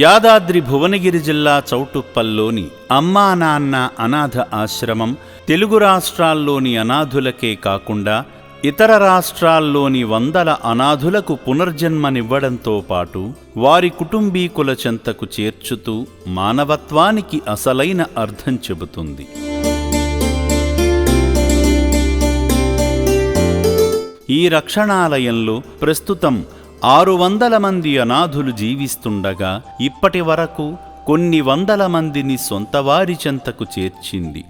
యాదాద్రి భువనగిరి జిల్లా చౌటుప్పల్లోని అమ్మా నాన్న అనాథ ఆశ్రమం తెలుగు రాష్ట్రాల్లోని అనాథులకే కాకుండా ఇతర రాష్ట్రాల్లోని వందల అనాథులకు పునర్జన్మనివ్వడంతో పాటు వారి కుటుంబీకుల చెంతకు చేర్చుతూ మానవత్వానికి అసలైన అర్థం చెబుతుంది. ఈ రక్షణాలయంలో ప్రస్తుతం 600 మంది అనాథులు జీవిస్తుండగా ఇప్పటి వరకు కొన్ని వందల మందిని సొంతవారి చెంతకు చేర్చింది.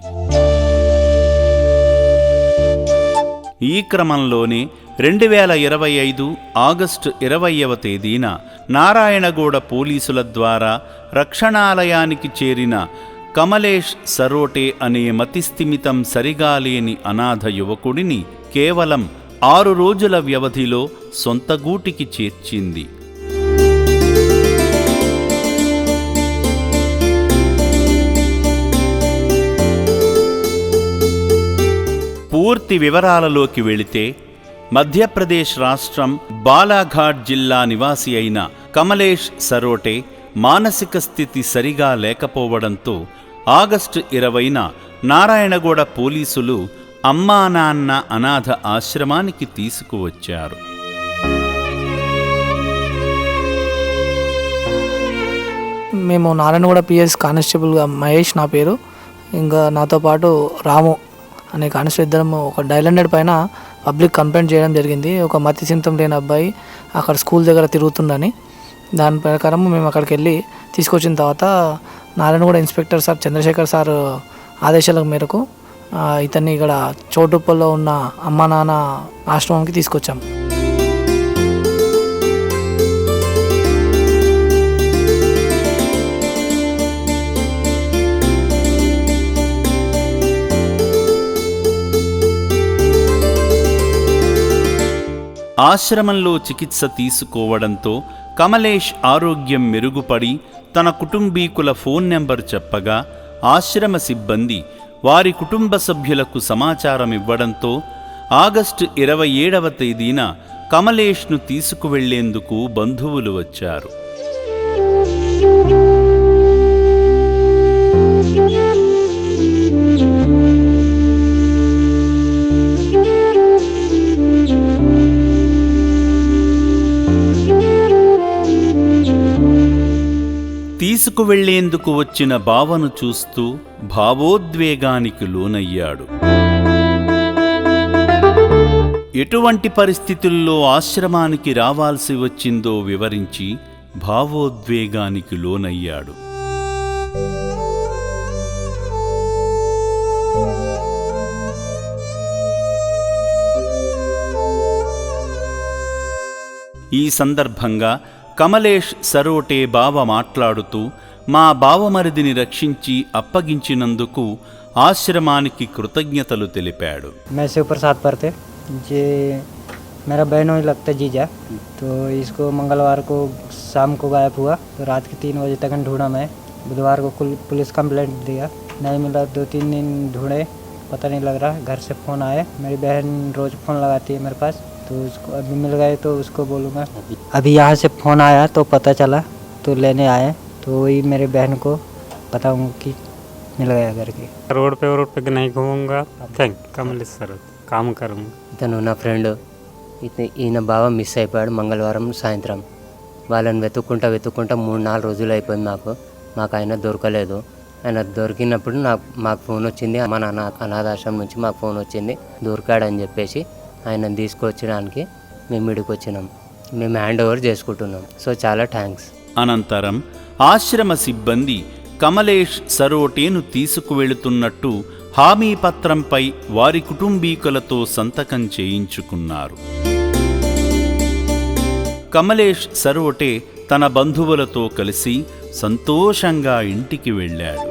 ఈ క్రమంలోనే 2025 ఆగస్టు 20వ తేదీన నారాయణగూడ పోలీసుల ద్వారా రక్షణాలయానికి చేరిన కమలేష్ సరోటే అనే మతిస్థిమితం సరిగాలేని అనాథ యువకుడిని కేవలం 6 రోజుల వ్యవధిలో సొంత గూటికి చేర్చింది. పూర్తి వివరాలలోకి వెళితే మధ్యప్రదేశ్ రాష్ట్రం బాలాఘాట్ జిల్లా నివాసి అయిన కమలేష్ సరోటే మానసిక స్థితి సరిగా లేకపోవడంతో ఆగస్టు 20న నారాయణగూడ పోలీసులు అమ్మా నాన్న అనాథ ఆశ్రమానికి తీసుకువచ్చారు. మేము నారాయణగూడ పిఎస్ కానిస్టేబుల్గా మహేష్ నా పేరు, ఇంకా నాతో పాటు రాము అనే కానిస్టేబుల్ ఇద్దరం ఒక డయల్ 100 పైన పబ్లిక్ కంప్లైంట్ చేయడం జరిగింది. ఒక మతి సింతం లేని అబ్బాయి అక్కడ స్కూల్ దగ్గర తిరుగుతుందని. దాని ప్రకారం మేము అక్కడికి వెళ్ళి తీసుకొచ్చిన తర్వాత Narayanguda inspector sir Chandrashekar sir ఆదేశాల మేరకు ఇతన్ని ఇక్కడ చౌటుప్పల్లో ఉన్న అమ్మా నాన్న ఆశ్రమంకి తీసుకొచ్చాం. ఆశ్రమంలో చికిత్స తీసుకోవడంతో కమలేష్ ఆరోగ్యం మెరుగుపడి తన కుటుంబీకుల ఫోన్ నెంబర్ చెప్పగా ఆశ్రమ సిబ్బంది వారి కుటుంబ సభ్యులకు సమాచారం ఇవ్వడంతో ఆగస్టు 27వ తేదీన కమలేష్ను తీసుకువెళ్లేందుకు బంధువులు వచ్చారు. తీసుకువెళ్లేందుకు వచ్చిన బావను చూస్తూ భావోద్వేగానికి లోనయ్యాడు. ఎటువంటి పరిస్థితుల్లో ఆశ్రమానికి రావాల్సి వచ్చిందో వివరించి భావోద్వేగానికి లోనయ్యాడు. ఈ సందర్భంగా కమలేష్ సరోటే బావ మాట్లాడుతూ మా బావమరిదిని రక్షించి అప్పగించినందుకు ఆశ్రమానికి కృతజ్ఞతలు తెలిపాడు. मैं शिव प्रसाद पर थे जे मेरा बहनों ही लगता जीजा, तो इसको मंगलवार को शाम को गायब हुआ, तो रात के 3 बजे तक ढूंढा मैं. बुधवार को पुलिस कंप्लेंट दिया, नहीं मिला. 2-3 दिन ढूंढे, पता नहीं लग रहा. घर से फ़ोन आए, मेरी बहन रोज़ फ़ोन लगाती है मेरे पास, तो उसको अभी मिल गए तो उसको बोलूँगा. अभी यहाँ से फ़ोन आया तो पता चला, तो लेने आए, तो वही मेरे बहन को बताऊँगा कि मिल गया करके. रोड पे नहीं घूमूंगा. थैंक कमलेश सर, काम करूँगा. ఇతను నా ఫ్రెండ్. ఈయన బావ మిస్ అయిపోయాడు మంగళవారం సాయంత్రం. వాళ్ళని వెతుక్కుంటా 3-4 రోజులు అయిపోయింది. మాకు ఆయన దొరకలేదు. ఆయన దొరికినప్పుడు మాకు ఫోన్ వచ్చింది, మన అనాథాశ్రమం నుంచి మాకు ఫోన్ వచ్చింది, దొరికాడని చెప్పేసి ఆయనను తీసుకొచ్చడానికి మేము ఇడికి వచ్చినాం. మేము హ్యాండ్ ఓవర్ చేసుకుంటున్నాం. సో చాలా థ్యాంక్స్. అనంతరం ఆశ్రమ సిబ్బంది కమలేష్ సరోటేను తీసుకువెళుతున్నట్టు హామీ పత్రంపై వారి కుటుంబీకులతో సంతకం చేయించుకున్నారు. కమలేష్ సరోటే తన బంధువులతో కలిసి సంతోషంగా ఇంటికి వెళ్ళాడు.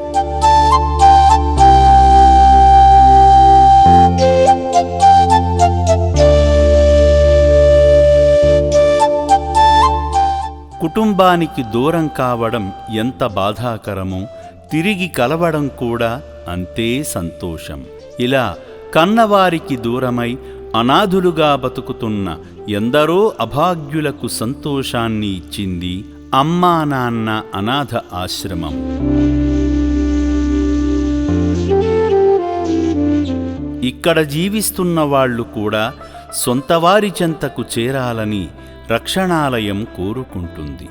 కుటుంబానికి దూరం కావడం ఎంత బాధాకరమో తిరిగి కలవడం కూడా అంతే సంతోషం. ఇలా కన్నవారికి దూరమై అనాథులుగా బతుకుతున్న ఎందరో అభాగ్యులకు సంతోషాన్ని ఇచ్చింది అమ్మా నాన్న అనాథ ఆశ్రమం. ఇక్కడ జీవిస్తున్న వాళ్ళు కూడా సొంతవారి చెంతకు చేరాలని రక్షణాలయం కోరుకుంటుంది.